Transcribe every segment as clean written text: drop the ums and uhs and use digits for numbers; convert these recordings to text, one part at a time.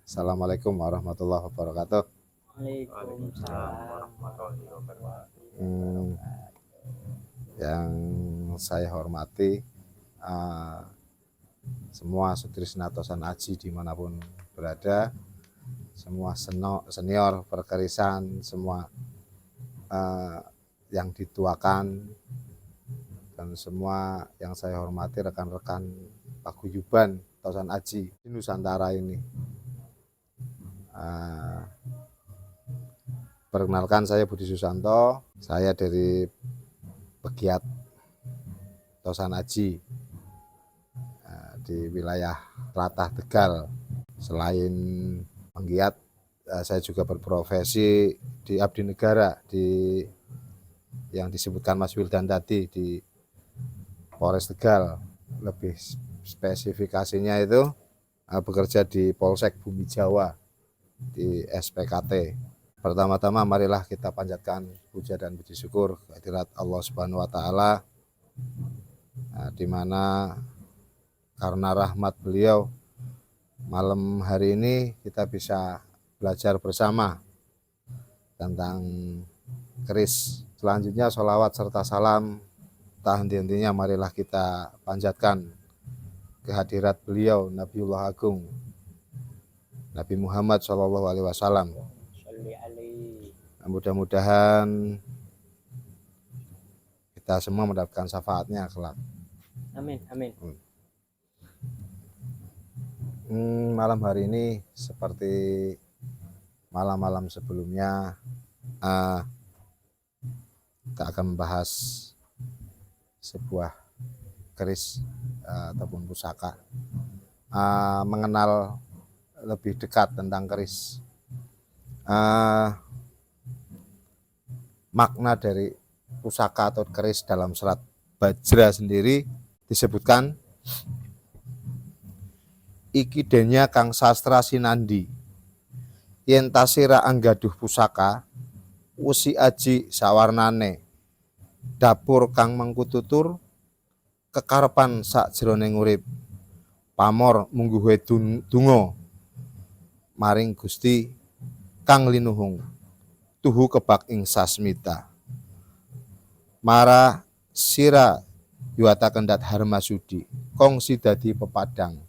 Assalamualaikum warahmatullahi wabarakatuh. Waalaikumsalam. Hmm, yang saya hormati semua Sutrisna Tosan Aji dimanapun berada, semua senior perkerisan, semua yang dituakan, dan semua yang saya hormati rekan-rekan paguyuban Tosan Aji di Nusantara ini. Perkenalkan, saya Budi Susanto, saya dari pegiat Tosan Aji di wilayah Tlatah Tegal. Selain penggiat, saya juga berprofesi di abdi negara di yang disebutkan Mas Wildan tadi di Polres Tegal. Lebih spesifikasinya itu bekerja di Polsek Bumi Jawa di SPKT. Pertama-tama marilah kita panjatkan puja dan puji syukur kehadirat Allah Subhanahu wa taala, di mana karena rahmat beliau malam hari ini kita bisa belajar bersama tentang keris. Selanjutnya sholawat serta salam tak henti-hentinya marilah kita panjatkan kehadirat beliau Nabiullah Agung Nabi Muhammad SAW. Mudah-mudahan kita semua mendapatkan syafaatnya kelak. Amin, amin. Malam hari ini seperti malam-malam sebelumnya, kita akan membahas sebuah keris ataupun pusaka, mengenal lebih dekat tentang keris. Makna dari pusaka atau keris dalam serat Bajra sendiri disebutkan, iki denya kang sastra sinandi yen tasira anggaduh pusaka usi aji sawarnane dapur kang mengkututur kekarepan sak jroning urip pamor mungguhe donga maring Gusti kang linuhung tuhu kebak ing sasmita mara sira yuwata kendat harmasudi kongsi dadi pepadang,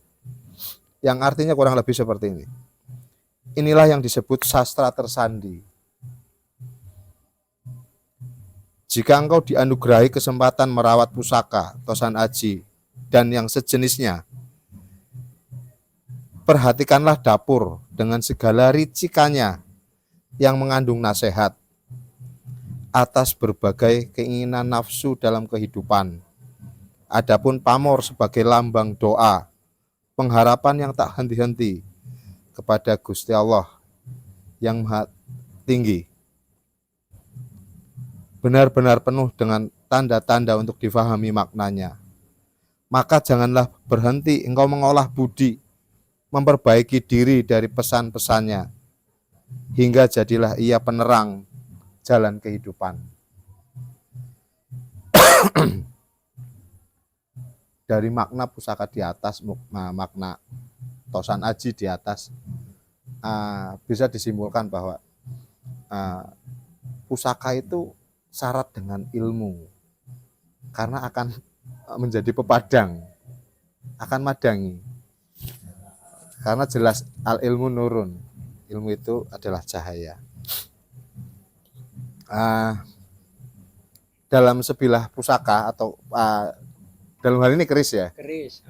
yang artinya kurang lebih seperti ini. Inilah yang disebut sastra tersandi. Jika engkau dianugerahi kesempatan merawat pusaka, Tosan Aji, dan yang sejenisnya, perhatikanlah dapur dengan segala ricikannya yang mengandung nasihat atas berbagai keinginan nafsu dalam kehidupan. Adapun pamor sebagai lambang doa, pengharapan yang tak henti-henti kepada Gusti Allah yang Maha Tinggi, benar-benar penuh dengan tanda-tanda untuk difahami maknanya. Maka janganlah berhenti engkau mengolah budi, memperbaiki diri dari pesan-pesannya, hingga jadilah ia penerang jalan kehidupan. Dari makna pusaka di atas, makna Tosan Aji di atas, bisa disimpulkan bahwa pusaka itu syarat dengan ilmu, karena akan menjadi pepadang, akan madangi. Karena jelas al ilmu nurun, ilmu itu adalah cahaya. Dalam sebilah pusaka atau dalam hal ini keris ya. Keris.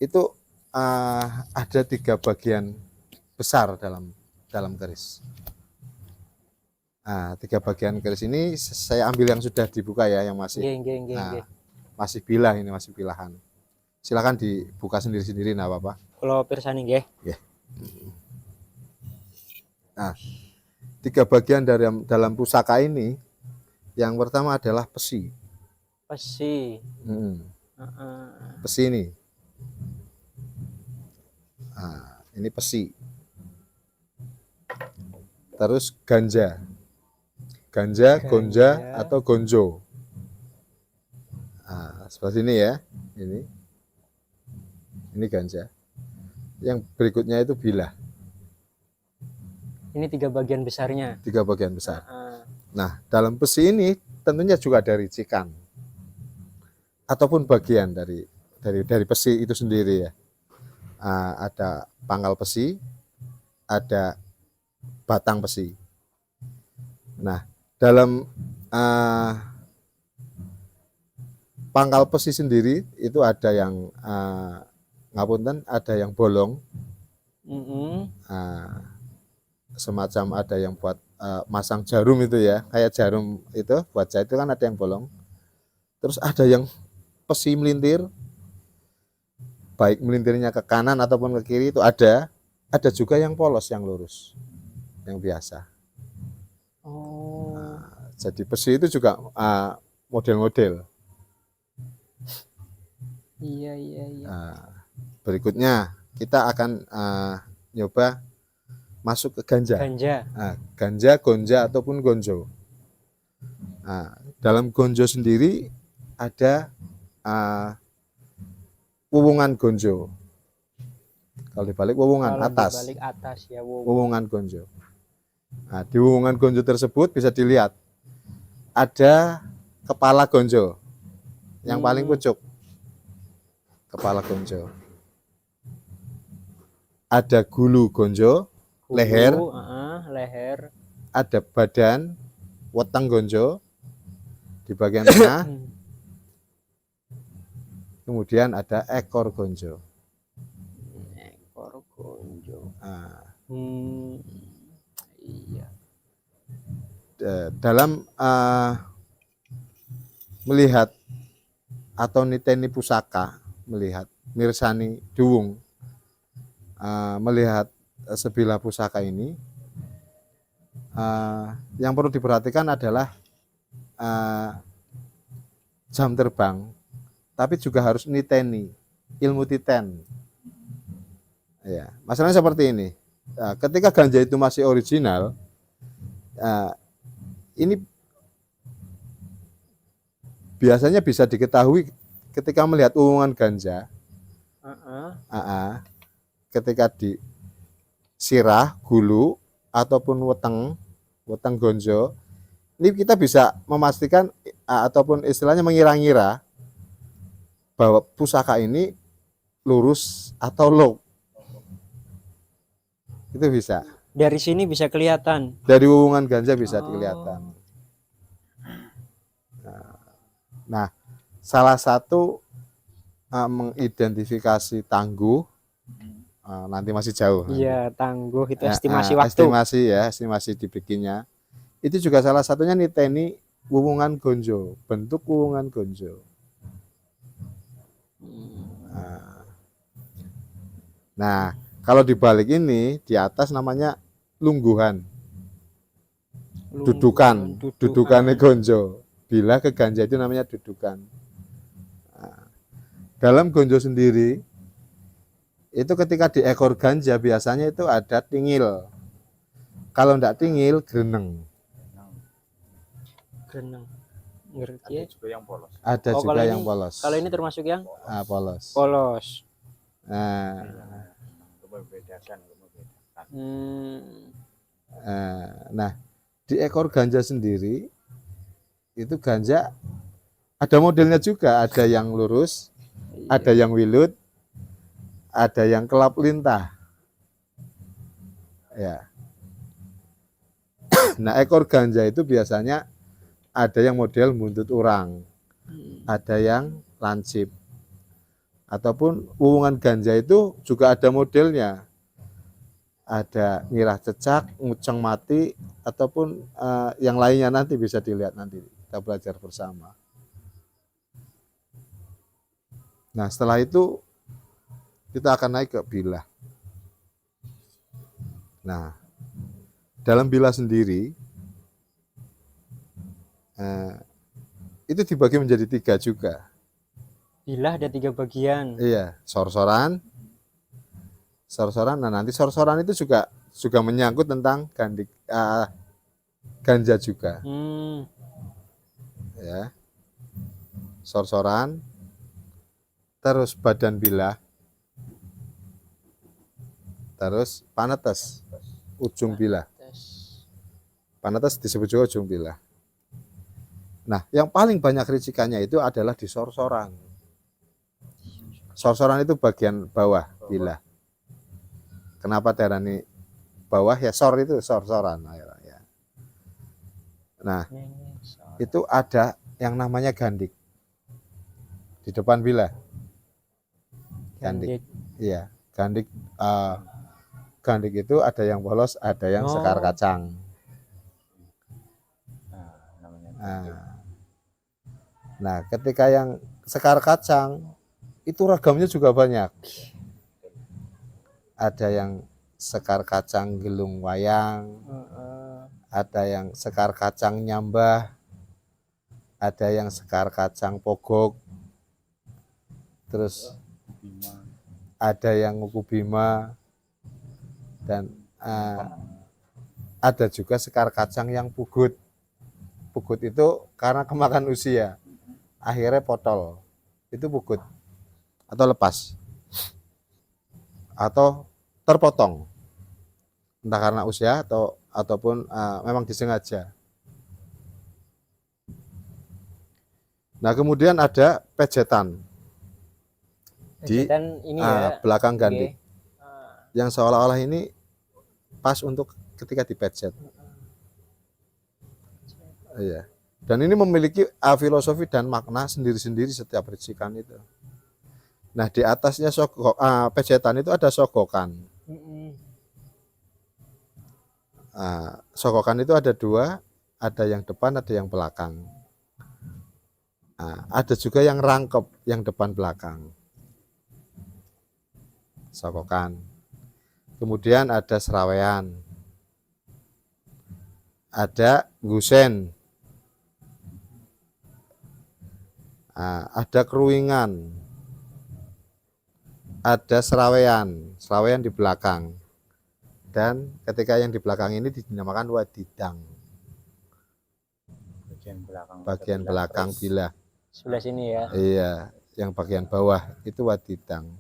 Itu ada 3 bagian besar dalam keris. 3 bagian keris ini saya ambil yang sudah dibuka ya, yang masih masih bilah, ini masih bilahan. Silakan dibuka sendiri-sendiri, enggak apa-apa. Kalau pirsani nggih. Nggih. Nah, 3 bagian dalam pusaka ini, yang pertama adalah pesi. Pesi. Pesi ini. Ini pesi. Terus ganja, gonja atau gonjo. Seperti ini ya. Ini ganja. Yang berikutnya itu bilah, Ini 3 bagian besarnya. 3 bagian besar. Ah, Nah, dalam besi ini tentunya juga ada ricikan ataupun bagian dari besi itu sendiri ya. Ada pangkal besi, ada batang besi. Nah, dalam pangkal besi sendiri itu ada yang ngapunten, ada yang bolong, semacam ada yang buat masang jarum itu ya, kayak jarum itu buat jahit itu kan ada yang bolong. Terus ada yang besi melintir, baik melintirnya ke kanan ataupun ke kiri itu ada. Ada juga yang polos, yang lurus, yang biasa. Oh, Jadi besi itu juga model-model. iya iya iya. Berikutnya kita akan nyoba masuk ke ganja. Ganja. Ganja, gonja ataupun gonjo. Dalam gonjo sendiri ada wuwungan gonjo. Kalau dibalik wuwungan Kalau atas, dibalik atas ya, wow. wuwungan gonjo. Di wuwungan gonjo tersebut bisa dilihat ada kepala gonjo yang paling pucuk, kepala gonjo. Ada gulu gonjo, Hulu, leher, leher. ada badan, weteng gonjo di bagian tengah, kemudian ada ekor gonjo. Ekor gonjo. Iya. Dalam melihat atau niteni pusaka, melihat mirsani duwung, melihat sebilah pusaka ini, yang perlu diperhatikan adalah jam terbang, tapi juga harus niteni, ilmu titen. Ya, masalahnya seperti ini. Ketika ganja itu masih original, ini biasanya bisa diketahui ketika melihat wuwungan ganja. Ketika di sirah, gulu ataupun weteng gonjo, ini kita bisa memastikan ataupun istilahnya mengira-ngira bahwa pusaka ini lurus atau low. Itu bisa. Dari sini bisa kelihatan. Dari wuwungan ganja bisa kelihatan. Nah, salah satu mengidentifikasi tangguh, nanti masih jauh. Iya, tangguh itu estimasi waktu. Estimasi dibikinnya. Itu juga salah satunya niteni wuwungan gonjo, bentuk wuwungan gonjo. Nah, kalau dibalik ini di atas namanya lungguhan. Dudukannya gonjo. Bila ke ganja itu namanya dudukan. Dalam gonjo sendiri itu ketika di ekor ganja biasanya itu ada tingil. Kalau enggak tingil, greneng. Ngerti ya? Ada juga yang polos. Ada juga yang polos. Kalau ini termasuk yang polos. Polos. Nah, di ekor ganja sendiri itu ganja ada modelnya juga, ada yang lurus, ada yang wilut, ada yang kelap lintah. Ya. Nah, ekor ganja itu biasanya ada yang model buntut urang, ada yang lancip, ataupun wuwungan ganja itu juga ada modelnya. Ada ngirah cecak, nguceng mati, ataupun yang lainnya nanti bisa dilihat nanti. Kita belajar bersama. Nah, setelah itu kita akan naik ke bilah. Nah, dalam bilah sendiri itu dibagi menjadi 3 juga. Bilah ada 3 bagian. Iya, sorsoran. Nah nanti sorsoran itu juga menyangkut tentang ganja juga. Ya, sorsoran, terus badan bilah, Terus panetes, ujung bilah. Terus Panetes disebut juga ujung bilah. Nah, yang paling banyak ricikannya itu adalah di sorsoran. Sorsoran itu bagian bawah bilah. Kenapa darani bawah ya, sor itu sorsoran ya. Nah, ini soal itu ada yang namanya gandik di depan bilah. Gandik. gandik. Iya, gandik. Gandik itu ada yang polos, ada yang sekar Oh. kacang. Namanya. Nah, ketika yang sekar kacang itu ragamnya juga banyak. Ada yang sekar kacang gelung wayang, ada yang sekar kacang nyambah, ada yang sekar kacang pogok, terus ada yang nguku bima, dan ada juga sekar kacang yang pugut. Pugut itu karena kemakan usia, akhirnya potol, itu pugut atau lepas atau terpotong, entah karena usia ataupun memang disengaja. Nah, kemudian ada pejetan di Pejetan ini ya. belakang Oke. gandik, yang seolah-olah ini pas untuk ketika dipejet. Iya. Dan ini memiliki filosofi dan makna sendiri-sendiri setiap ricikan itu. Nah, di atasnya pejetan itu ada sogokan. Sogokan itu ada dua, ada yang depan, ada yang belakang. Ada juga yang rangkep, yang depan belakang. Sogokan. Kemudian ada serawean, ada gusen, ada keruingan, ada serawean di belakang, dan ketika yang di belakang ini dinamakan wadidang, bagian belakang bilah. Sebelah sini ya. Iya, yang bagian bawah itu wadidang.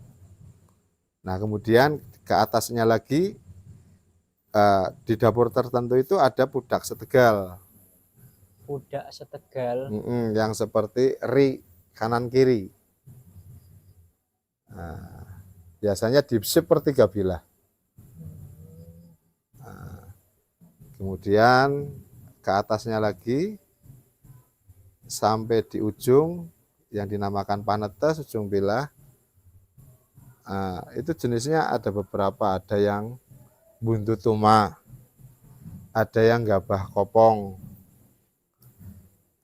Nah, kemudian ke atasnya lagi di dapur tertentu itu ada pudak setegal. Pudak setegal. Yang seperti ri kanan kiri. Biasanya di sepertiga bilah. Kemudian ke atasnya lagi sampai di ujung yang dinamakan panetes, ujung bilah. Itu jenisnya ada beberapa, ada yang buntut tuma, ada yang gabah kopong,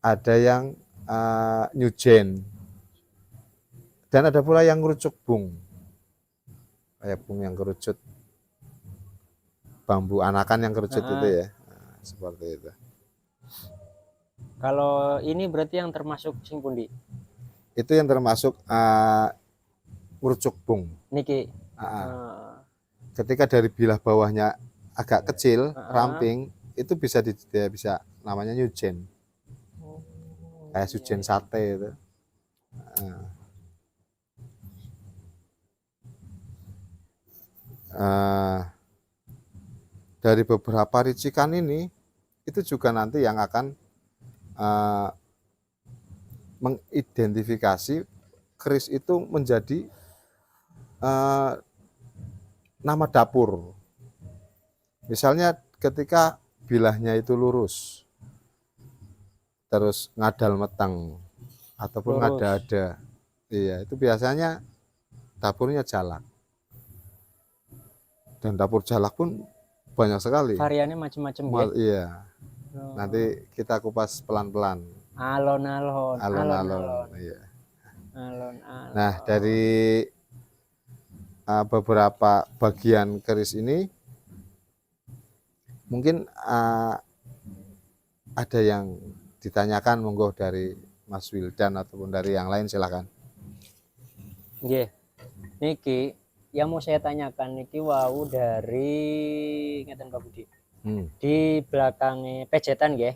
ada yang nyujen, dan ada pula yang ngerucuk bung, kayak bung yang kerucut, bambu anakan yang kerucut itu ya, seperti itu. Kalau ini berarti yang termasuk sing pundi? Itu yang termasuk ngerucuk bung. Niki. Ketika dari bilah bawahnya agak kecil, ramping, itu bisa namanya nyujen. Kayak sujen sate itu. Dari beberapa ricikan ini itu juga nanti yang akan mengidentifikasi keris itu menjadi nama dapur. Misalnya ketika bilahnya itu lurus, terus ngadal meteng ataupun ngada-ada, iya, itu biasanya dapurnya jalak. Dan dapur jalak pun banyak sekali. Variannya macam-macam ya. Iya. Nanti kita kupas pelan-pelan. Alon-alon. Iya. Alon-alon. Nah, dari beberapa bagian keris ini mungkin ada yang ditanyakan, monggo dari Mas Wildan ataupun dari yang lain, silakan. Nggih. Niki yang mau saya tanyakan niki wau dari ngeten Pak Budi. Di belakangnya pejetan nggih.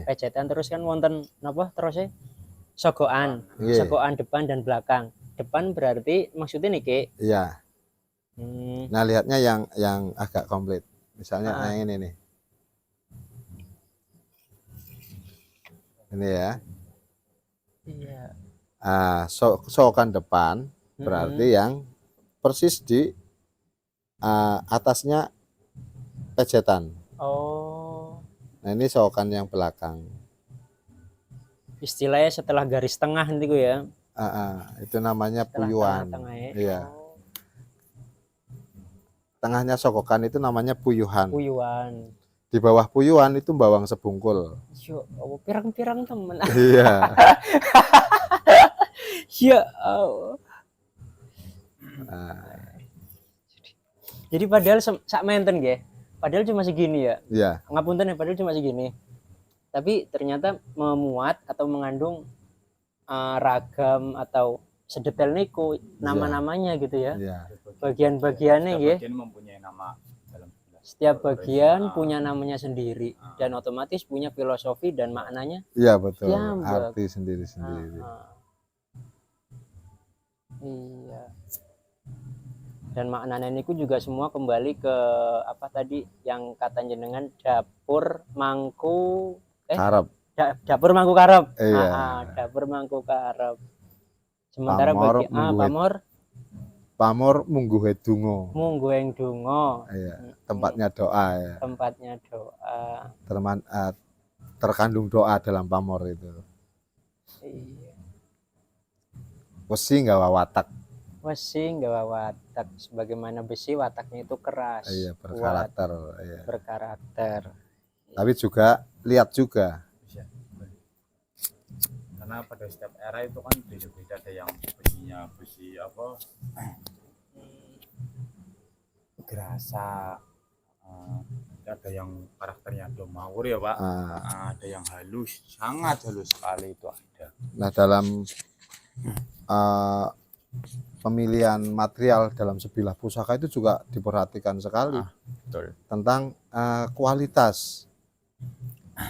Pejetan terus kan wonten napa terusnya? Sogokan. Sogokan depan dan belakang. Depan berarti maksudnya niki? Iya. Nah, lihatnya yang agak komplit. Misalnya yang ini nih. Ini ya. Iya. Sokan depan berarti yang persis di atasnya pejetan. Oh, Nah, ini sokan yang belakang. istilahnya setelah garis tengah nanti gue ya. Itu namanya Setelah puyuhan. tengah-tengah ya. Iya. Oh, Tengahnya sokokan itu namanya puyuhan. puyuhan. Di bawah puyuhan itu bawang sebungkul. Yo, oh, pirang-pirang temen. Iya. Ya, oh. Jadi padahal sak menten nggih. Padahal cuma segini ya. Iya. Ngapunten ya, padahal cuma segini. Tapi ternyata memuat atau mengandung ragam atau sedetail niku nama-namanya gitu ya. Iya. Bagian-bagiannya nggih. Bagian mempunyai nama dalam Setiap bagian punya namanya sendiri dan otomatis punya filosofi dan maknanya. Iya, betul. Jambak. Arti sendiri-sendiri. Iya. Dan maknanya niku juga semua kembali ke apa tadi yang kata jenengan dapur mangku Karep. dapur mangku karep. Iya. Dapur mangku karep. Sementara Pamor bagi pamor mungguhe donga. mungguhing donga. Iya, tempatnya doa ya. Tempatnya doa. Terkandung doa dalam pamor itu. Iya. Wesi nggawa watak. Wesi nggawa watak, sebagaimana besi wataknya itu keras. Iya, berkarakter. Iya. Berkarakter. Tapi juga lihat juga. karena pada setiap era itu kan beda-beda, ada yang besinya besi apa gerasa, ada yang karakternya domawur ya Pak, ada yang halus, sangat halus sekali itu ada. Nah, dalam pemilihan material dalam sebilah pusaka itu juga diperhatikan sekali. Betul. Tentang kualitas,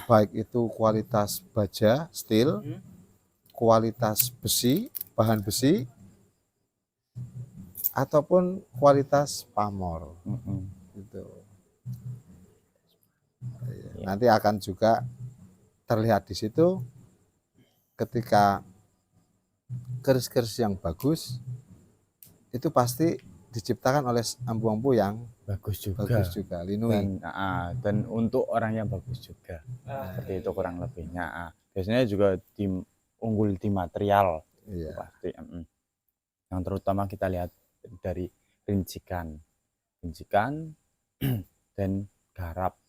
baik itu kualitas baja, steel, kualitas besi, bahan besi, ataupun kualitas pamor. Gitu. Nanti akan juga terlihat di situ ketika keris-keris yang bagus itu pasti diciptakan oleh ampu-ampu yang bagus juga, linui. Dan untuk orang yang bagus juga, seperti itu kurang lebihnya. Biasanya juga unggul di material, iya. Pasti. Yang terutama kita lihat dari rincikan dan garap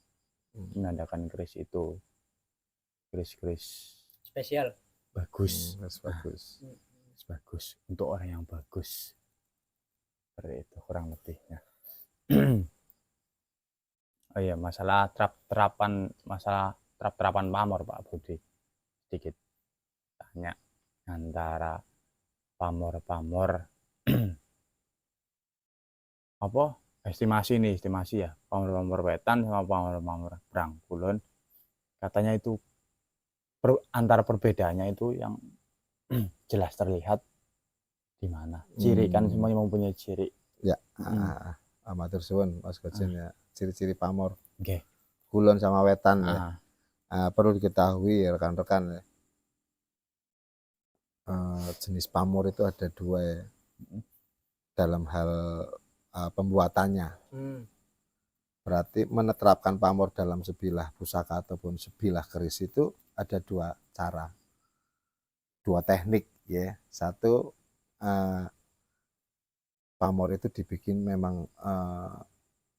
menandakan keris itu keris Spesial. bagus, bagus untuk orang yang bagus, seperti itu kurang lebihnya. Oh iya, masalah terapan pamor Pak Budi, sedikit tanya antara pamor apa estimasi ya, pamor wetan sama pamor Brangkulon, katanya itu antara perbedaannya itu yang jelas terlihat di mana ciri, kan semuanya mempunyai ciri ya. Amatur suwun Mas Gojen ya, ciri-ciri pamor okay. Kulon sama wetan ya. Perlu diketahui ya rekan-rekan ya. Jenis pamor itu ada dua ya, dalam hal pembuatannya. Berarti menetapkan pamor dalam sebilah pusaka ataupun sebilah keris itu ada dua cara, dua teknik ya. Satu, pamor itu dibikin memang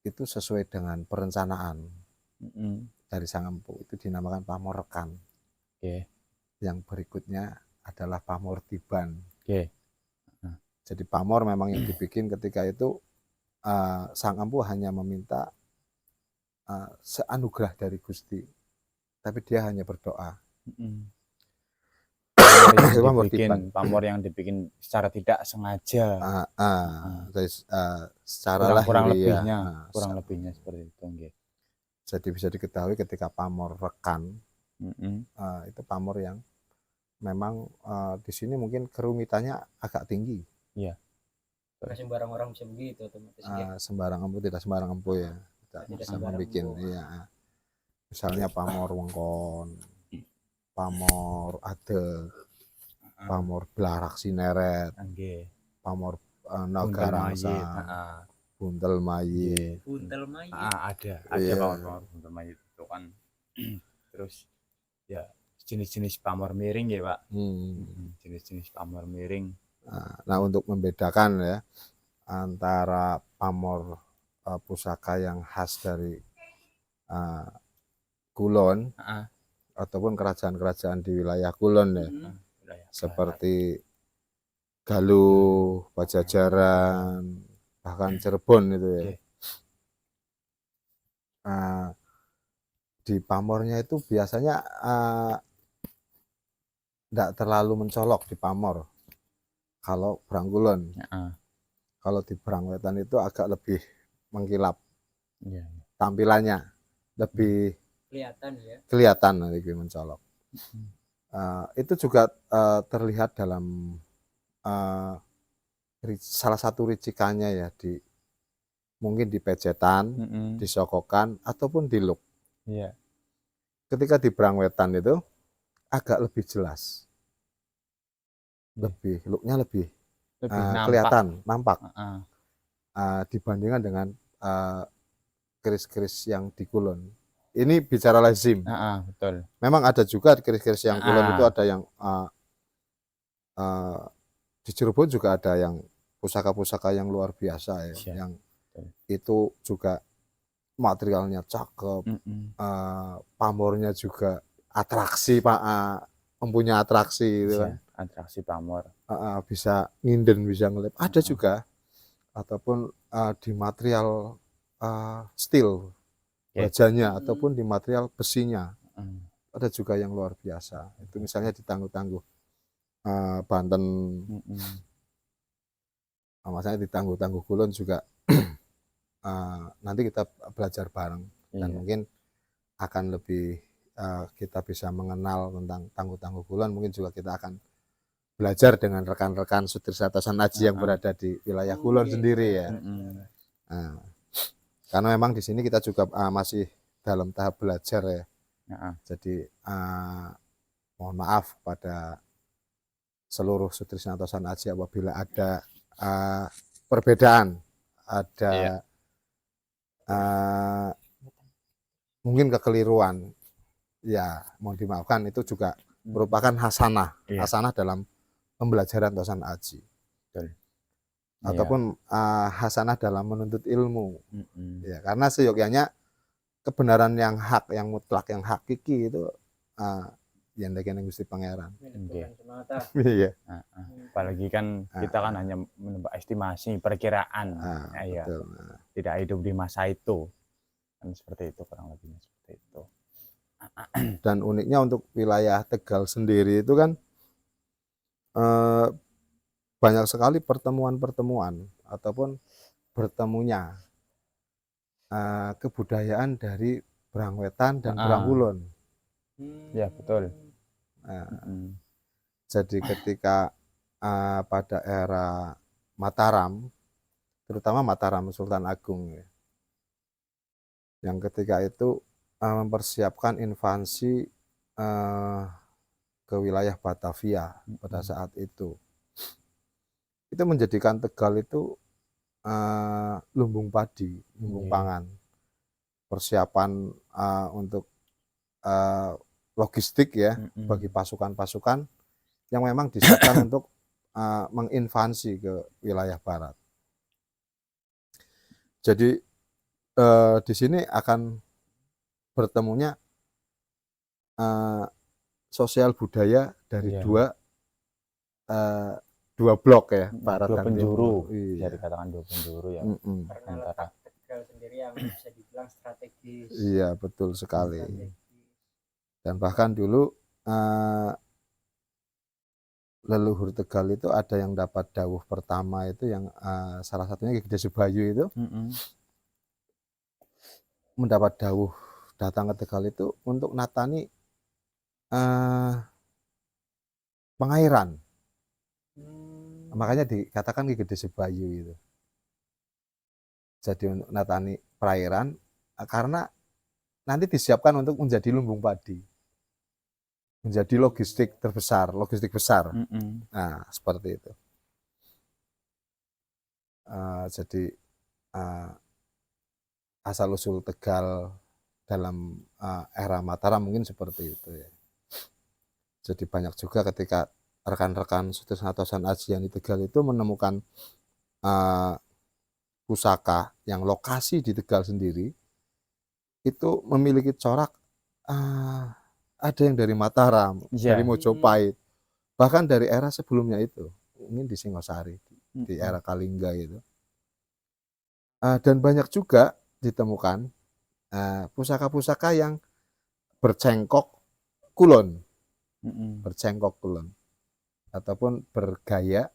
itu sesuai dengan perencanaan dari sang empu, itu dinamakan pamor rekan. Yang berikutnya adalah pamor tiban. Jadi pamor memang yang dibikin ketika itu sang empu hanya meminta seanugerah dari Gusti, tapi dia hanya berdoa. Pamor yang dibikin secara tidak sengaja, secara kurang lebihnya seperti itu. Jadi bisa diketahui ketika pamor rekan, itu pamor yang memang di sini mungkin kerumitannya agak tinggi. Iya. Nggak sembarang orang bisa begitu otomatis ya. Sembarang empu tidak sembarang empu ya, tidak Tidak bisa sembarang membuat empu. iya. Misalnya pamor wengkon, pamor adeg, pamor blarak sineret, Nggih. pamor Buntel nagarangsa, mayit, heeh. buntel mayit. Buntel mayit. Ada Iya. pamor buntel mayit itu kan. Terus ya jenis-jenis pamor miring ya, Pak. Jenis-jenis pamor miring. Nah, untuk membedakan ya antara pamor pusaka yang khas dari Kulon ataupun kerajaan-kerajaan di wilayah Kulon ya, seperti Galuh, Pajajaran, bahkan Cirebon itu ya. Di pamornya itu biasanya tidak terlalu mencolok di pamor kalau Brangkulon. Kalau di Brangwetan itu agak lebih mengkilap tampilannya, lebih kelihatan lebih mencolok. Itu juga terlihat dalam salah satu ricikannya ya, mungkin di pejetan, di sokokan ataupun di look. Ketika di Brangwetan itu agak lebih jelas, looknya lebih kelihatan, nampak dibandingkan dengan keris-keris yang di Kulon. Ini bicara lazim. Betul. Memang ada juga keris-keris yang Kulon itu ada yang di Cirebon juga ada yang pusaka-pusaka yang luar biasa ya, yang itu juga materialnya cakep, pamornya juga atraksi, Pak, mempunyai atraksi itu kan. Atraksi pamor. Bisa nginden, bisa ngelip. Ada juga, ataupun di material steel bajanya ataupun di material besinya. Ada juga yang luar biasa. Itu misalnya di Tangguh-Tangguh Banten, misalnya di Tangguh-Tangguh Kulon juga. Nanti kita belajar bareng dan mungkin akan lebih kita bisa mengenal tentang Tangguh-Tangguh Kulon. Mungkin juga kita akan belajar dengan rekan-rekan Sutrisatya Aji yang berada di wilayah Kulon sendiri ya. Karena memang di sini kita juga masih dalam tahap belajar ya. Jadi mohon maaf pada seluruh Sutrisatya Aji apabila ada perbedaan, ada mungkin kekeliruan, ya mohon dimaafkan. Itu juga merupakan hasanah dalam pembelajaran Tosan Aji, ataupun hasanah dalam menuntut ilmu. Ya, karena seyogyanya kebenaran yang hak, yang mutlak, yang hakiki itu yang dari Gusti Pangeran. Iya. Apalagi kan kita kan hanya menebak estimasi, perkiraan. Betul. Tidak hidup di masa itu. Kan seperti itu, kurang lebihnya seperti itu. Dan uniknya untuk wilayah Tegal sendiri itu kan banyak sekali pertemuan-pertemuan ataupun bertemunya kebudayaan dari Brangwetan dan Brangkulon. Ya, betul. Jadi ketika pada era Mataram, terutama Mataram Sultan Agung ya, yang ketika itu mempersiapkan invasi ke wilayah Batavia pada saat itu menjadikan Tegal itu lumbung padi, lumbung pangan, persiapan untuk logistik ya, bagi pasukan-pasukan yang memang disiapkan untuk menginvasi ke wilayah barat. Jadi di sini akan bertemunya sosial budaya dari dua blok ya, barat dua dan penjuru. timur. Bisa dikatakan dua penjuru ya. Karena letak Tegal sendiri yang bisa dibilang strategis. Iya, betul sekali. Dan bahkan dulu leluhur Tegal itu ada yang dapat dawuh pertama itu yang salah satunya Ki Gede Subayu itu mendapat dawuh datang ke Tegal itu untuk natani pengairan Makanya dikatakan Ki Gede Sebayu itu. Jadi untuk natani perairan karena nanti disiapkan untuk menjadi lumbung padi. Menjadi logistik terbesar, logistik besar. Nah, seperti itu. Jadi asal-usul Tegal dalam era Mataram mungkin seperti itu ya. Jadi banyak juga ketika rekan-rekan Sutisna Tosan Ajian di Tegal itu menemukan pusaka yang lokasi di Tegal sendiri itu memiliki corak ada yang dari Mataram, dari Mojopahit, bahkan dari era sebelumnya itu, ini di Singosari, di era Kalingga itu. Dan banyak juga ditemukan pusaka-pusaka yang bercengkok kulon, bercengkok kulon, ataupun bergaya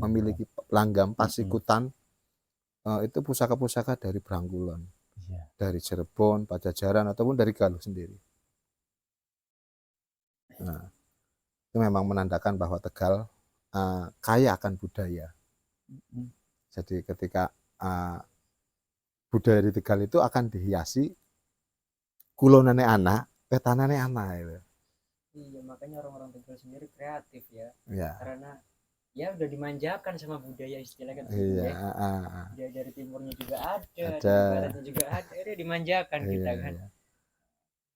memiliki langgam pasikutan. Itu pusaka-pusaka dari Brangkulon, dari Cirebon, Pajajaran, ataupun dari Galuh sendiri. Nah, itu memang menandakan bahwa Tegal kaya akan budaya. Jadi ketika budaya di Tegal itu akan dihiasi kulonane anak, petanane anak itu. Iya, makanya orang-orang Tegal sendiri kreatif ya. Ya. Karena ya udah dimanjakan sama budaya istilahnya kan. Iya, budaya dari timurnya juga ada, Ada. dari baratnya juga ada, udah dimanjakan kita iya, kan. iya.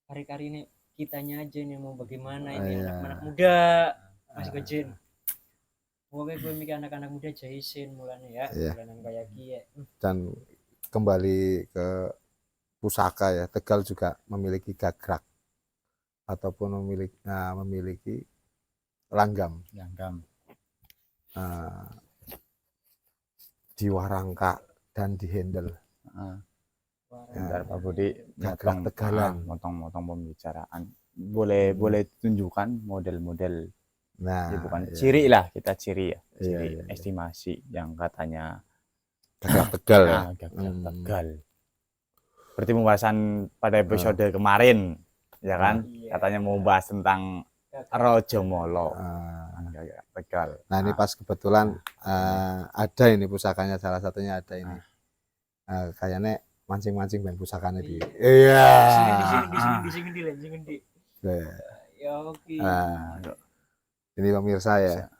Hari-hari ini kitanya aja nih mau bagaimana ini Iya. anak-anak muda masih kecil. Pokoknya gue mikir anak-anak muda jahisin mulanya ya, Iya. mulanan kayak gie. Dan kembali ke pusaka ya, Tegal juga memiliki gagrak ataupun memiliki langgam. Di Warangka dan di Hendel. Bentar Pak Budi, Gagrak Tegalan. motong pembicaraan. Boleh tunjukkan model-model. Nah, Bukan ciri lah, kita ciri ya. Ciri Iya. estimasi yang katanya Gagrak Tegal ya. Gagrak Tegal. Seperti pembahasan pada episode kemarin, ya kan? Katanya mau bahas tentang Rojomolo. Gagrak Tegal. Nah, ini pas kebetulan ada ini pusakanya, salah satunya ada ini. Kayaknya mancing-mancing dan pusakanya di. Iya. Di sini. Ya oke. Ini pemirsa ya,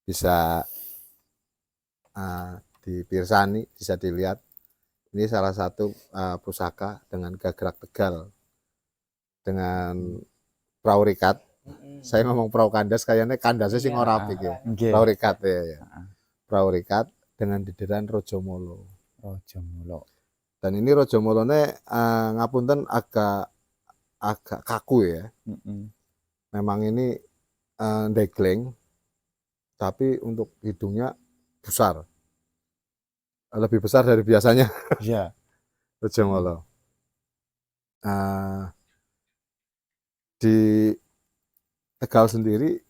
bisa dipirsani, bisa dilihat. Ini salah satu pusaka dengan gagrak Tegal, dengan perahu rikat. Saya ngomong perahu kandas, kayaknya kandasnya sih ngorapik ya. Perahu rikat ya. Perahu rikat dengan didiran Rojomolo. Dan ini Rojomolone ngapunten agak kaku ya. Memang ini ndegleng, tapi untuk hidungnya besar, lebih besar dari biasanya. Iya. Rojomolo. Di Tegal sendiri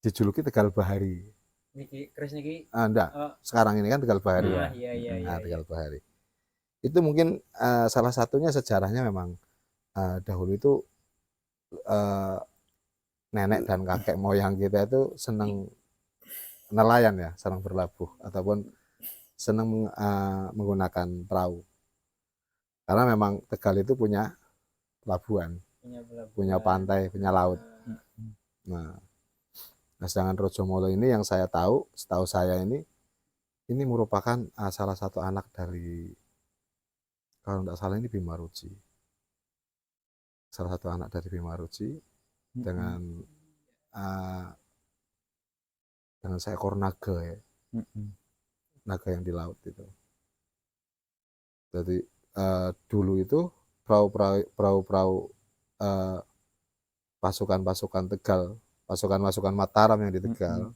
dijuluki Tegal Bahari. Niki, Chris niki. Enggak. Sekarang ini kan Tegal Bahari. Iya. Tegal Bahari. Itu mungkin salah satunya sejarahnya memang dahulu itu nenek dan kakek moyang kita itu senang nelayan ya, senang berlabuh ataupun senang menggunakan perahu. Karena memang Tegal itu punya pelabuhan, punya pantai, punya laut. Nah, sedangkan Rojomolo ini yang saya tahu, setahu saya ini merupakan salah satu anak dari, kalau tidak salah ini Bimaruci. Salah satu anak dari Bimaruci dengan seekor naga ya. Naga yang di laut itu. Jadi dulu itu perahu pasukan Tegal, pasukan Mataram yang di Tegal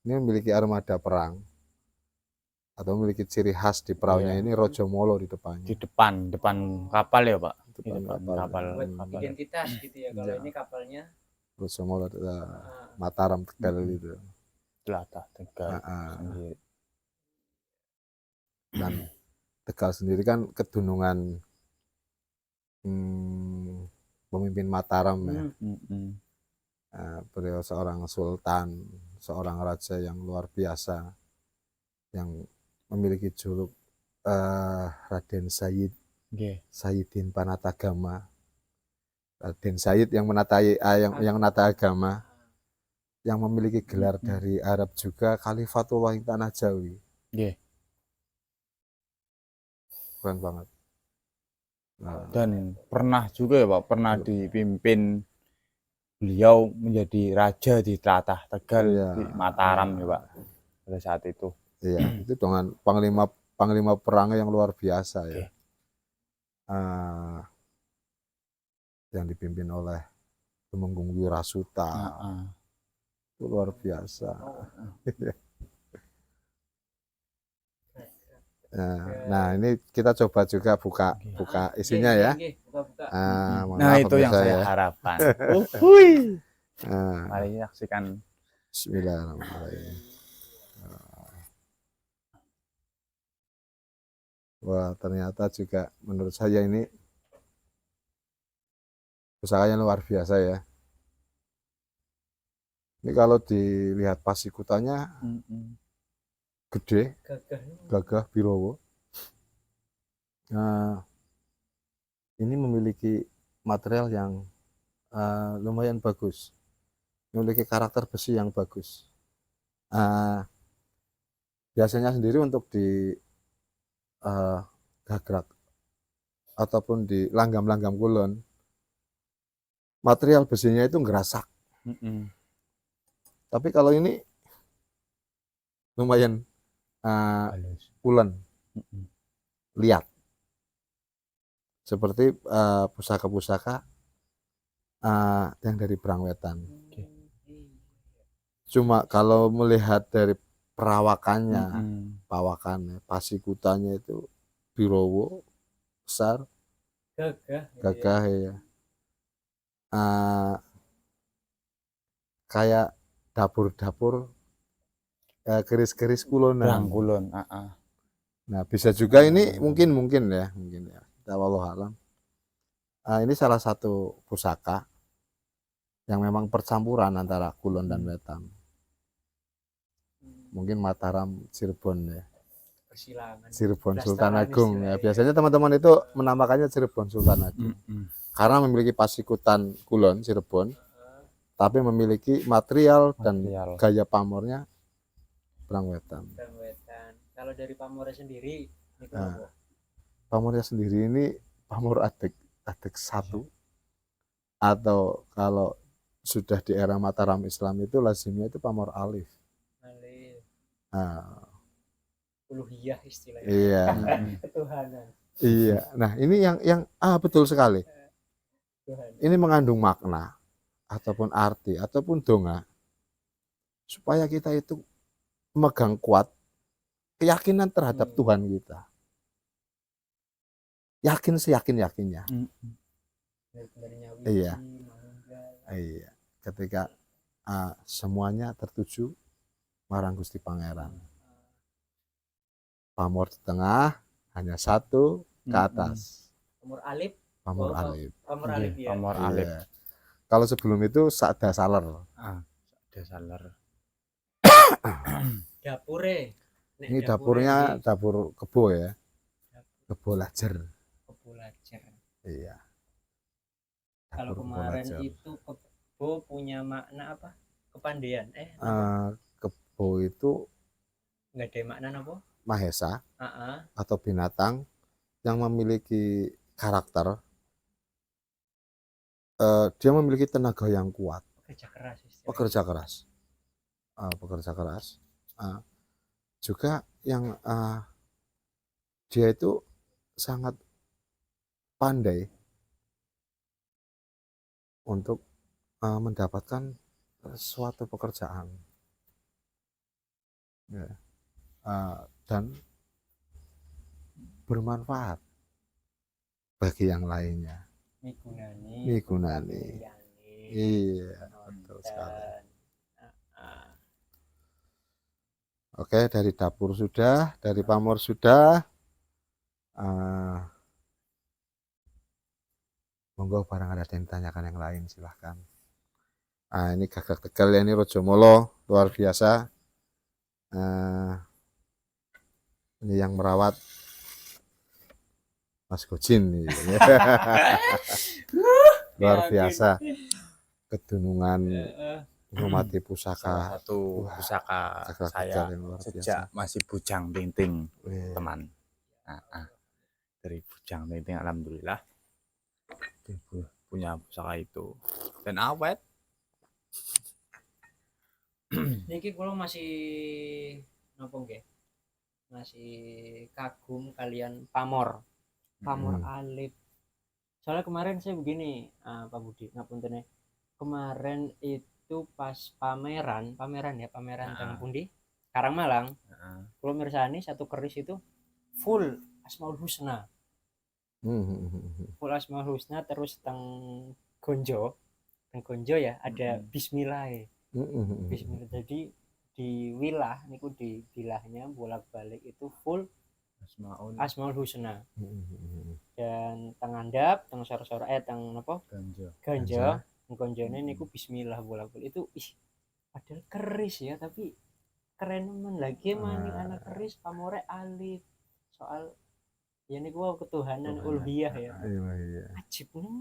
ini memiliki armada perang atau memiliki ciri khas di perahunya ini Rojomolo di depannya. Di depan kapal ya Pak. Depan kapal. Identitas gitu ya. Kalau ini kapalnya Rojomolo Mataram Tegal itu. Tlatah Tegal sendiri. Dan Tegal sendiri kan kedunungan pemimpin Mataram ya. Beliau seorang sultan, seorang raja yang luar biasa, yang memiliki juluk Raden Said, Sayyidin Panatagama. Raden Said yang yang menata agama, yang memiliki gelar dari Arab juga, Khalifatullah Tanah Jawi. Keren banget. Nah, Dan pernah juga ya Pak, pernah dipimpin beliau menjadi raja di Tlatah Tegal, di Mataram ya Pak, pada saat itu. Iya, itu dengan panglima perang yang luar biasa ya. Yang dipimpin oleh Tumenggung Wirasuta. Itu luar biasa. Nah, ini kita coba juga buka isinya ya. Nah, itu yang saya harapkan. Mari saksikan. Bismillahirrahmanirrahim. Wah, ternyata juga menurut saya ini pusakanya luar biasa ya. Ini kalau dilihat pasikutannya gede, gagah, birowo. Nah, ini memiliki material yang lumayan bagus, memiliki karakter besi yang bagus. Biasanya sendiri untuk di gagrak ataupun di langgam-langgam kulon, material besinya itu ngerasak. Tapi kalau ini lumayan kulon, lihat. Seperti pusaka-pusaka yang dari Perang Wetan. Cuma kalau melihat dari perawakannya, pasikutannya itu birowo, besar, gagah ya. Kayak dapur-dapur keris-keris kulonan. Nah, bisa juga ini mungkin ya. Wallahu alam. Ini salah satu pusaka yang memang percampuran antara kulon dan wetan. Mungkin Mataram, Cirebon ya. Cirebon Sultan Agung ya. Biasanya teman-teman itu menamakannya Cirebon Sultan Agung. Karena memiliki pasikutan kulon Cirebon, tapi memiliki material dan gaya pamornya Perang Wetan. Kalau dari pamornya sendiri, pamornya sendiri ini pamor adik 1, atau kalau sudah di era Mataram Islam itu lazimnya itu pamor alif. Uluhiyah istilahnya. Iya. Ketuhanan. Iya. Nah, ini yang betul sekali. Ini mengandung makna ataupun arti ataupun donga supaya kita itu memegang kuat keyakinan terhadap Tuhan kita. Yakin seyakin-yakinnya. Iya. Ketika semuanya tertuju marang Gusti Pangeran. Pamor di tengah, hanya 1 ke atas. Pamor alif. Pamor alif. Pamor alif. Iya. Kalau sebelum itu Sakda Saler. Sakda Saler. Dapure. Ini dapurnya dapur kebo ya. Kebo Lajer. Iya. Kalau kemarin itu kebo punya makna apa? Kepandaian. Kebo itu nggak ada makna apa? Mahesa atau binatang yang memiliki karakter. Dia memiliki tenaga yang kuat. Pekerja keras. Juga yang dia itu sangat pandai untuk mendapatkan suatu pekerjaan. Ya. Dan bermanfaat bagi yang lainnya. Migunani. Iya, betul sekali. Oke, dari dapur sudah, dari pamor sudah. Monggo barang ada yang ditanyakan yang lain silahkan. Ini Gagak Tegal ya, ini Rojomolo luar biasa. Ini yang merawat Mas Gojin nih. Luar biasa. Kedunungan menghormati Salah pusaka satu pusaka Gagak saya Tegal yang luar sejak biasa. masih bujang ting-ting, Wih, teman. Dari bujang ting-ting alhamdulillah punya pusaka itu dan awet. Niki kalau masih nopo nggih? Masih kagum kalian pamor alit. Soalnya kemarin saya begini, Pak Budi, ngapunten ya. Kemarin itu pas pameran teng pundi? Karangmalang. Kalau mirsani satu keris itu full Asmaul Husna. Full Asmaul Husna terus teng gonjo ya ada bismillah. Bismillah. Jadi di wilah niku di bilahnya bolak-balik itu full Asmaul Husna. Dan tengandap, teng sor-sor teng napa? Ganja. Gonjone niku bismillah bolak-balik itu padahal keris ya tapi keren men lagi maning anak keris pamore alit. Soal ya niku ketuhanan uluhiyah ya. Iya. Ajib nih.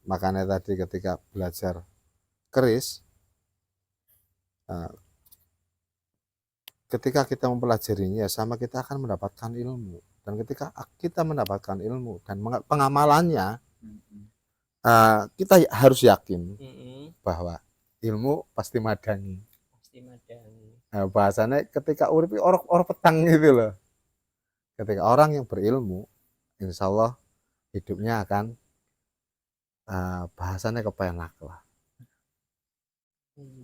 Makanya tadi ketika belajar keris, ketika kita mempelajarinya sama kita akan mendapatkan ilmu, dan ketika kita mendapatkan ilmu dan pengamalannya, kita harus yakin bahwa ilmu pasti madangi. Bahasanya ketika urip orang petang gitu loh. Ketika orang yang berilmu, insya Allah hidupnya akan bahasanya kepenak lah.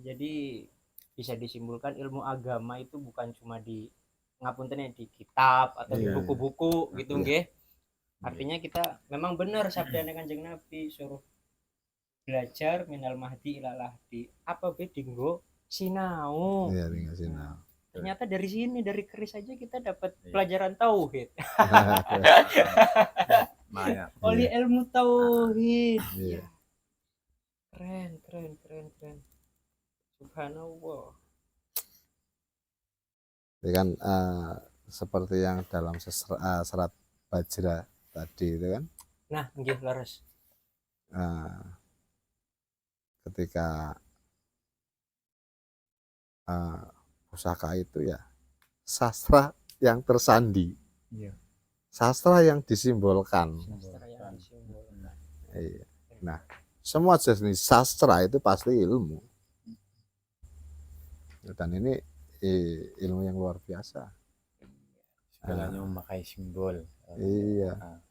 Jadi bisa disimpulkan ilmu agama itu bukan cuma di ngapunten di kitab atau di buku-buku gitu nggih. Artinya kita memang benar sabdane Kanjeng Nabi suruh belajar minal mahdi ilal lahdi. Apa beda nggo sinau. Iya, sinau. Ternyata dari sini dari keris aja kita dapat pelajaran tauhid. Oleh ilmu tauhid. Iya. Keren. Subhanallah. Ini kan seperti yang dalam serat Bajra tadi itu kan. Nah, nggih leres. Ketika pusaka itu ya sastra yang tersandi. Iya. Sastra yang disimbolkan. Iya. Nah, semua jenis sastra itu pasti ilmu. Dan ini ilmu yang luar biasa. Segalanya memakai simbol. Iya.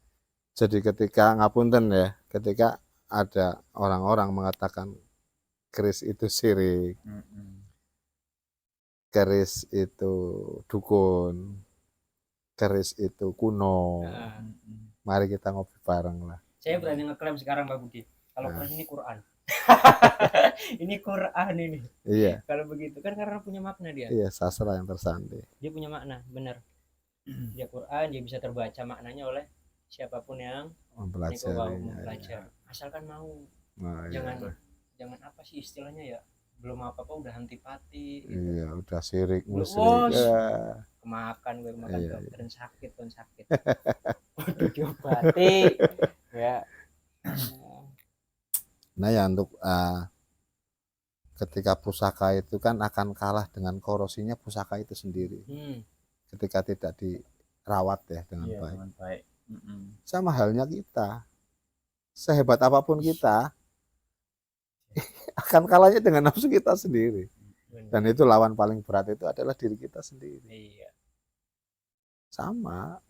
Jadi ketika ngapunten ya, ketika ada orang-orang mengatakan keris itu syirik, keris itu dukun, keris itu kuno, mari kita ngopi bareng lah. Saya berani ngeklaim sekarang Pak Budi, kalau keris ini Quran. Ini Quran ini. Iya. Kalau begitu kan karena punya makna dia. Iya, sastra yang tersandi. Dia punya makna, benar. Dia Quran, dia bisa terbaca maknanya oleh siapapun yang mempelajari. Asalkan mau. Jangan apa sih istilahnya ya? Belum apa-apa udah antipati. Gitu. Iya, udah sirik, musyrik. Kemakan dokter sakit. Waduh diobati. Ya. Nah ya untuk ketika pusaka itu kan akan kalah dengan korosinya pusaka itu sendiri. Ketika tidak dirawat ya dengan baik. Sama halnya kita, sehebat apapun kita akan kalahnya dengan nafsu kita sendiri. Dan itu lawan paling berat itu adalah diri kita sendiri. Iya. Sama.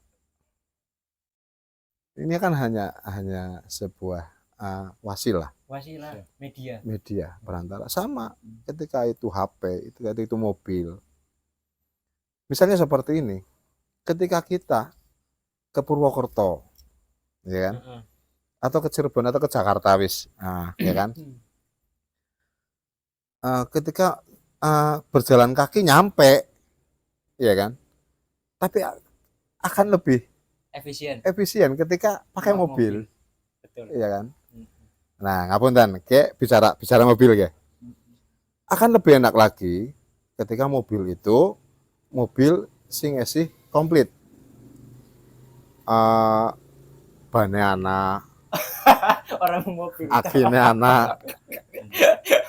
Ini kan hanya sebuah wasilah media perantara. Sama ketika itu HP, ketika itu mobil, misalnya seperti ini, ketika kita ke Purwokerto ya kan, atau ke Cirebon atau ke Jakarta ya kan, ketika berjalan kaki nyampe ya kan, tapi akan lebih efisien ketika pakai Bawa mobil, betul. iya kan? Mm. Nah, ngapunten, kayak bicara mobil ya. Akan lebih enak lagi ketika mobil itu mobil sing esih komplit. Bannya anak, Orang mobil akinya anak,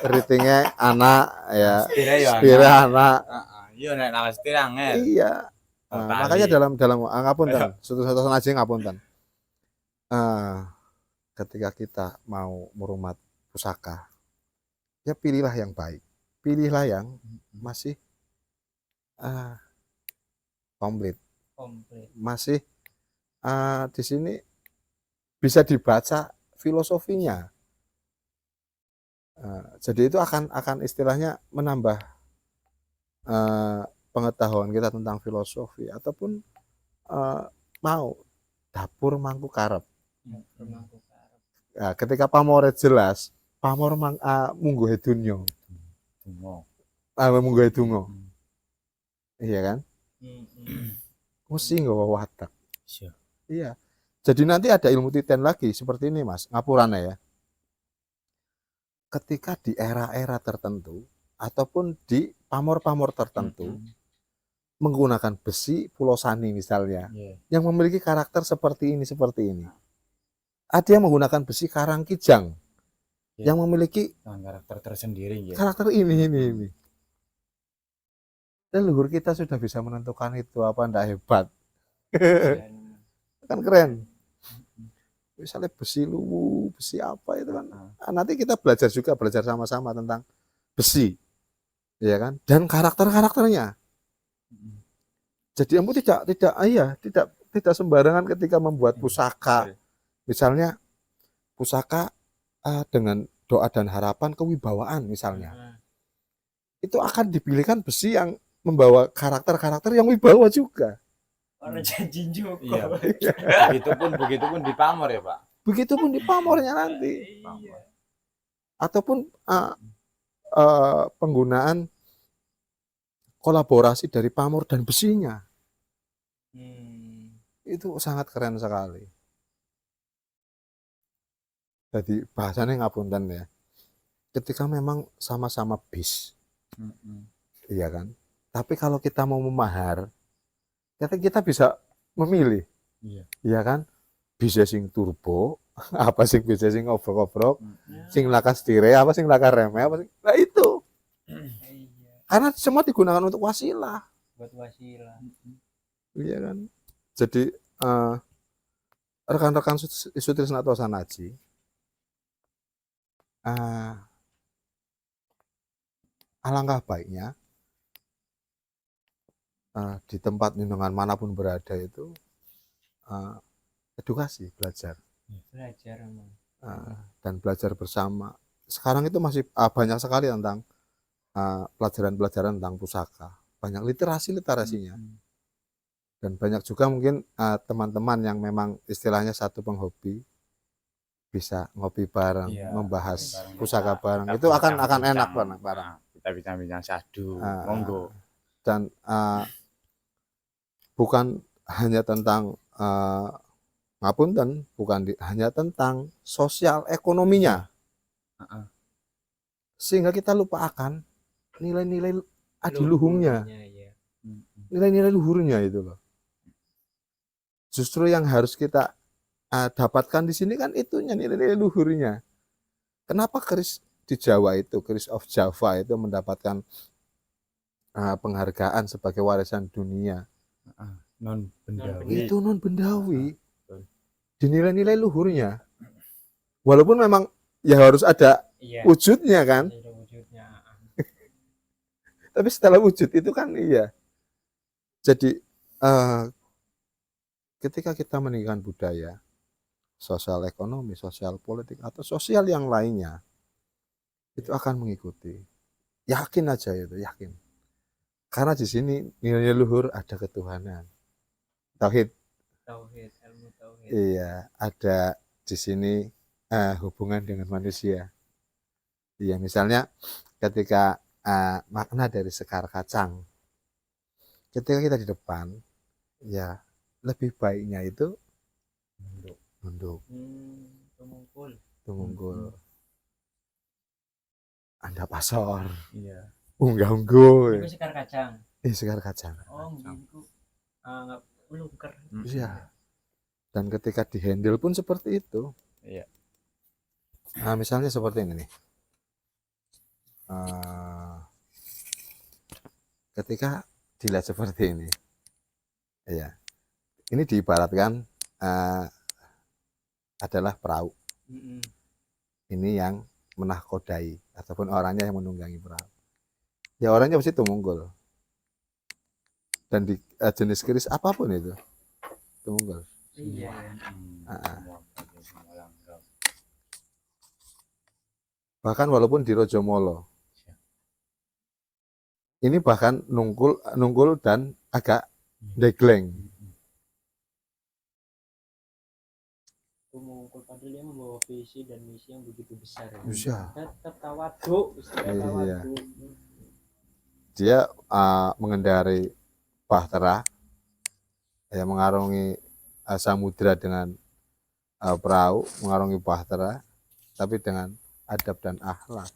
ratingnya anak, ya, Setirnya ya setirnya anak. Iya nek nang setir angel. Iya. Oh, Makanya tali. dalam ngapunten, satu-satu aja ngapunten. Ketika kita mau merumat pusaka, ya pilihlah yang baik. Pilihlah yang masih komplit. Masih di sini bisa dibaca filosofinya. Jadi itu akan istilahnya menambah pengetahuan kita tentang filosofi ataupun mau dapur mangku karep. Ketika pamore jelas, pamor mungguhe dunyo. Mungguhe dungo. Iya kan? Mesti nggawa watak. Iya. Jadi nanti ada ilmu titen lagi seperti ini, Mas. Ngapurane ya. Ketika di era-era tertentu ataupun di pamor-pamor tertentu menggunakan besi pulosani misalnya yang memiliki karakter seperti ini. Ada yang menggunakan besi karangkijang yang memiliki karakter tersendiri ya. Karakter ini. Leluhur kita sudah bisa menentukan itu, apa ndak hebat. Kan keren. Misalnya besi luwu, besi apa itu kan. Nanti kita belajar sama-sama tentang besi. Ya kan? Dan karakternya. Jadi kamu tidak sembarangan ketika membuat pusaka. Misalnya pusaka dengan doa dan harapan kewibawaan misalnya. Itu akan dipilihkan besi yang membawa karakter-karakter yang wibawa juga. Orang janji juga. Iya. Begitupun di pamor ya, Pak. Begitupun di pamornya nanti. Ataupun penggunaan kolaborasi dari pamor dan besinya. Itu sangat keren sekali. Jadi bahasanya ngapunten ya. Ketika memang sama-sama bis. Iya kan? Tapi kalau kita mau memahar, kita bisa memilih. Iya kan? Bisa sing turbo, apa sing bisa sing obrok-obrok, sing lakas tire, apa sing lakas remeh, apa sing. Nah itu. Karena semua digunakan untuk wasilah. Buat wasilah. Iya kan? Jadi rekan-rekan Sutrisna atau Sanaji, alangkah baiknya di tempat lingkungan manapun berada itu edukasi, belajar dan belajar bersama. Sekarang itu masih banyak sekali tentang pelajaran-pelajaran tentang pusaka, banyak literasinya, dan banyak juga mungkin teman-teman yang memang istilahnya satu penghobi bisa ngopi bareng, membahas pusaka bareng, itu akan enak bareng. Kita bincang-bincang syahdu, monggo. Dan bukan hanya tentang ngapunten, hanya tentang sosial ekonominya, sehingga kita lupa akan nilai-nilai adiluhungnya, nilai-nilai luhurnya itu loh. Justru yang harus kita dapatkan di sini kan itunya, nilai-nilai luhurnya. Kenapa keris di Jawa itu, keris of Java itu mendapatkan penghargaan sebagai warisan dunia? Non bendawi. Itu non bendawi. Dinilai-nilai luhurnya. Walaupun memang ya harus ada wujudnya kan. Tapi setelah wujud itu kan iya. Jadi ketika kita meninggalkan budaya, sosial ekonomi, sosial politik, atau sosial yang lainnya, itu akan mengikuti. Yakin aja itu, yakin. Karena di sini nilai luhur ada ketuhanan. Tauhid, ilmu tauhid. Iya, ada di sini hubungan dengan manusia. Iya, misalnya ketika makna dari sekar kacang. Ketika kita di depan, ya lebih baiknya itu nunduk, Tumungkul. tumungkul, anda pasor, Iya. unggah-ungguh, Itu sekar kacang. sekar kacang. Oh, gitu. Nggak lungker. Iya. Dan ketika dihandle pun seperti itu. Iya. Nah, misalnya seperti ini nih. Ketika dilihat seperti ini, ya, ini diibaratkan adalah perahu. Ini yang menahkodai ataupun orangnya yang menunggangi perahu. Ya orangnya pasti tumungkul. Dan di jenis keris apapun itu tumungkul. Iya. Bahkan walaupun di Rojomolo, ini bahkan nungkul dan agak degleng. Tumungkul padahal dia membawa visi dan misi yang begitu besar. Bisa. Tetap tawaduk, Iya. Dia mengendarai bahtera, ya, mengarungi samudra dengan perahu, mengarungi bahtera, tapi dengan adab dan akhlak.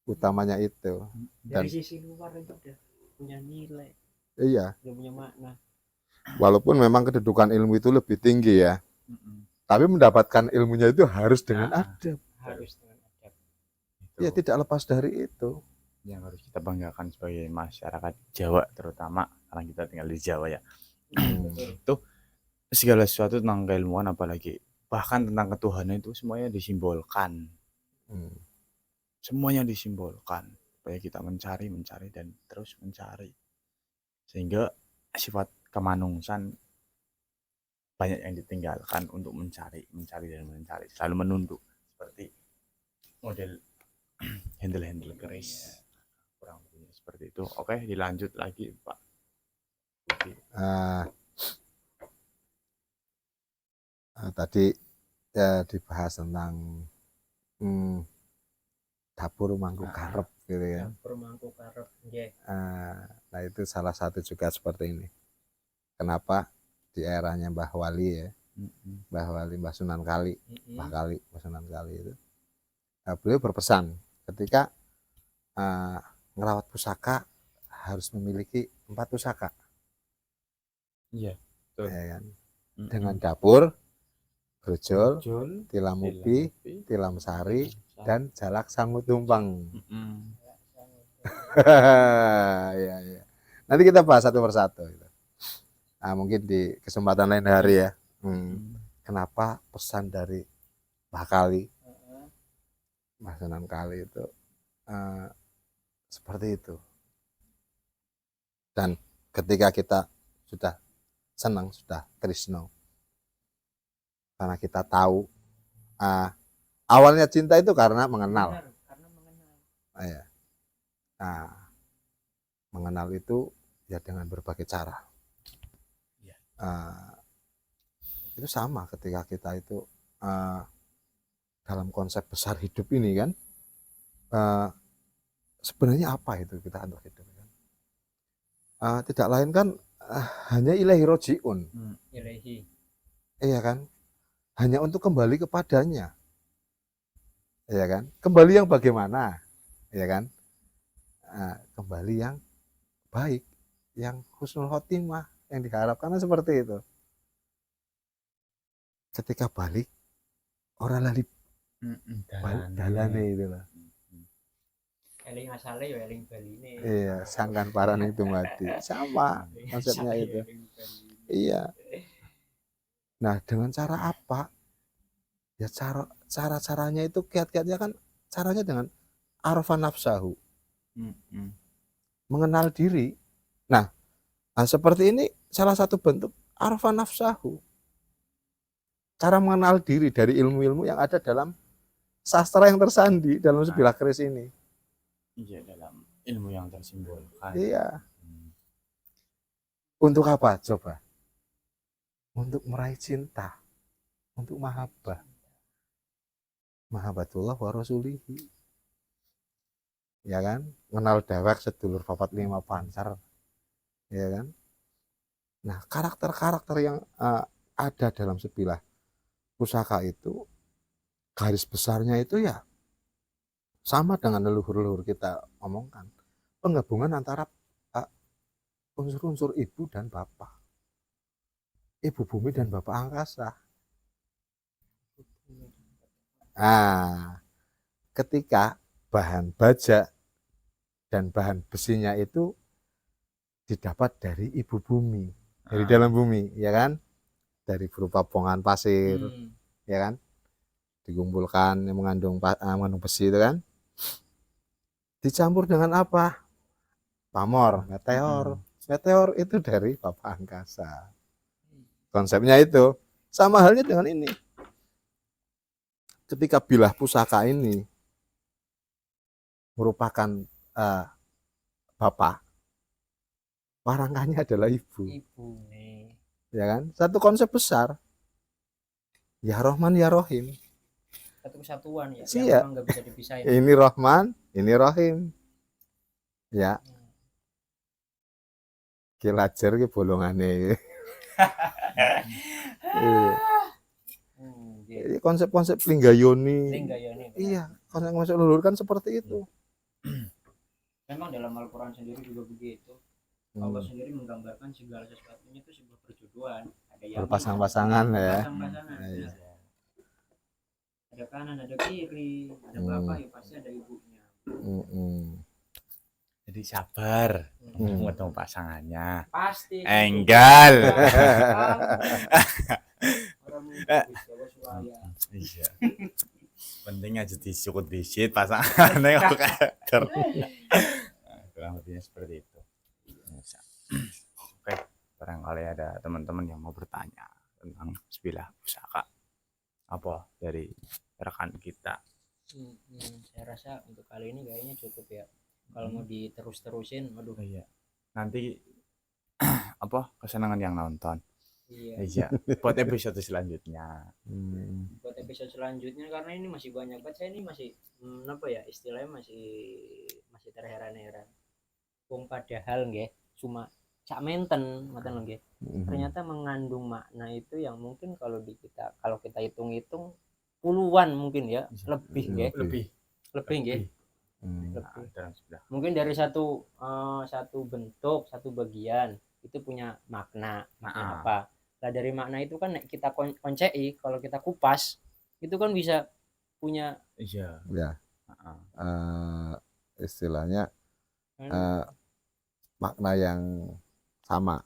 Utamanya itu. Dari sisi luar itu udah punya nilai. Iya. Udah punya makna. Walaupun memang kedudukan ilmu itu lebih tinggi ya, tapi mendapatkan ilmunya itu harus dengan adab. Harus dengan adab. Ya tidak lepas dari itu. Yang harus kita banggakan sebagai masyarakat Jawa terutama karena kita tinggal di Jawa ya. Itu segala sesuatu tentang keilmuan, apalagi bahkan tentang ketuhanan itu semuanya disimbolkan. Semuanya disimbolkan supaya kita mencari dan terus mencari, sehingga sifat kemanungsan banyak yang ditinggalkan untuk mencari dan mencari, selalu menunduk seperti model handle keris, kurang lebih seperti itu. Oke, dilanjut lagi Pak. Tadi ya dibahas tentang dapur mangkuk karep gitu ya. Dapur mangkuk karep, nah itu salah satu juga seperti ini. Kenapa di eranya Mbah Wali ya, Mbah Sunan Kali, Mbah Sunan Kali itu, beliau berpesan ketika ngerawat pusaka harus memiliki 4 pusaka. Iya, betul. Ya kan? Dengan dapur, brojol, tilamupi, tilamsari, dan jalak sangu tumpeng. Ya. Nanti kita bahas satu persatu. Mungkin di kesempatan lain hari ya. Kenapa pesan dari Mbah Kali, Mbah Sunan Kali itu seperti itu. Dan ketika kita sudah senang, sudah tresno, karena kita tahu awalnya cinta itu karena mengenal. Ya. Mengenal itu ya dengan berbagai cara. Itu sama ketika kita itu dalam konsep besar hidup ini kan, sebenarnya apa itu kita untuk hidup kan? Tidak lain kan hanya ilahi rojiun. Ilahi. Iya kan? Hanya untuk kembali kepadanya. Iya kan? Kembali yang bagaimana? Iya kan? Kembali yang baik, yang husnul khotimah, yang diharapkan seperti itu. Ketika balik, orang lali dalane itu lah. Eling asale ya eling baline. Iya, sangkan paran itu mati. Sama konsepnya itu. Iya. Nah, dengan cara apa? Ya cara-caranya itu kiat-kiatnya kan caranya dengan arafan nafsahu. Mengenal diri. Nah, seperti ini salah satu bentuk arafan nafsahu. Cara mengenal diri dari ilmu-ilmu yang ada dalam sastra yang tersandi dalam sebilah keris ini. Iya, dalam ilmu yang tersimbolkan. Iya. Untuk apa? Coba. Untuk meraih cinta. Untuk mahabbah. Mahabbatullah wa rasulihi. Ya kan? Kenal dewek sedulur papat lima pancar. Ya kan? Nah, karakter-karakter yang ada dalam sebilah pusaka itu, garis besarnya itu ya sama dengan leluhur-leluhur kita omongkan. Penggabungan antara unsur-unsur ibu dan bapak. Ibu bumi dan bapak angkasa. Nah, ketika bahan baja dan bahan besinya itu didapat dari ibu bumi, dari dalam bumi, ya kan? Dari berupa bongkahan pasir, ya kan? Dikumpulkan yang mengandung besi itu kan? Dicampur dengan apa? Pamor, meteor. Meteor itu dari bapak angkasa. Konsepnya itu sama halnya dengan ini. Ketika bilah pusaka ini merupakan bapak, warangkanya adalah ibu. Ibu nih. Ya kan? Satu konsep besar. Ya Rohman ya Rohim. Satu kesatuan ya. Yang memang nggak bisa dipisahin. Ini Rohman, ini Rohim. Ya. Kilajar ke bolongannya. Konsep-konsep Linggayoni. Iya, konsep-konsep leluhur kan seperti itu. Memang dalam Al-Quran sendiri juga begitu. Allah sendiri menggambarkan segala sesuatunya itu sebuah perjodohan. Ada yang berpasang-pasangan ya. Iya. Ada kanan, ada kiri, ada bapak ya pasti ada ibunya. Jadi sabar ketemu pasangannya. Pasti. Enggal. Iya. Penting aja disukut disit pasangannya kok kader. Kurang lebihnya seperti itu. Oke, barangkali ada teman-teman yang mau bertanya tentang sebilah pusaka apa dari rekan kita. Saya rasa untuk kali ini kayaknya cukup ya. Kalau mau diterus-terusin, aduh. Iya. Nanti apa kesenangan yang nonton. Iya. Buat episode selanjutnya. Buat episode selanjutnya karena ini masih banyak banget. Saya ini masih apa ya istilahnya masih terheran-heran. Padahal nggih cuma cak menten ngoten lho nggih. Ternyata mengandung makna itu yang mungkin kalau kita hitung-hitung puluhan mungkin ya, lebih nggih. Lebih nggih. Mungkin dari satu bentuk, satu bagian itu punya makna apa. Nah dari makna itu kan kita koncei, kalau kita kupas itu kan bisa punya ya istilahnya makna yang sama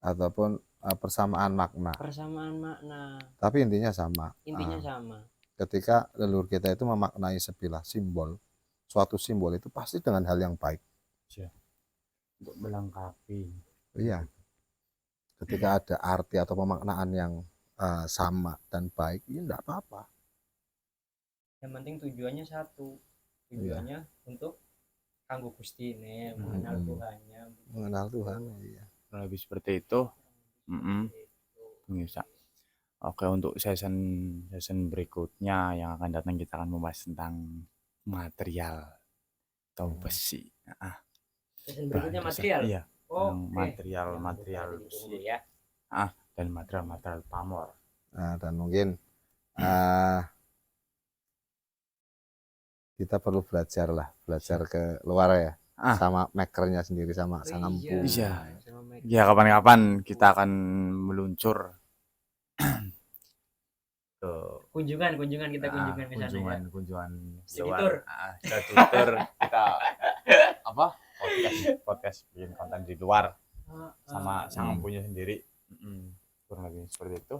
ataupun persamaan makna. Tapi intinya sama. Ketika leluhur kita itu memaknai sebilah simbol, suatu simbol itu pasti dengan hal yang baik. Untuk melengkapi. Iya. Ketika ada arti atau pemaknaan yang sama dan baik, ini enggak apa-apa. Yang penting tujuannya satu. Tujuannya untuk kanggo Gusti ini, mengenal Tuhan. Iya. Lebih seperti itu. Bisa. Oke, untuk season berikutnya yang akan datang kita akan membahas tentang material atau besi. Season berikutnya material. Iya. Material besi ya. Dan material pamor. Dan mungkin kita perlu belajar ke luar ya, sama makernya sendiri, sama sang empu. Iya. Ya kapan-kapan kita akan meluncur ke kunjungan kita kunjungan ke sana ya. Kunjungan Studitur. Kita podcast bikin konten di luar sama sang empunya sendiri. Kurang lebih seperti itu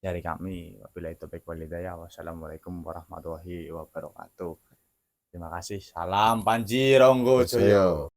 dari kami. Wabillahi taufiq wal hidayah. Wassalamualaikum warahmatullahi wabarakatuh. Terima kasih. Salam Panji Ronggo Joyo.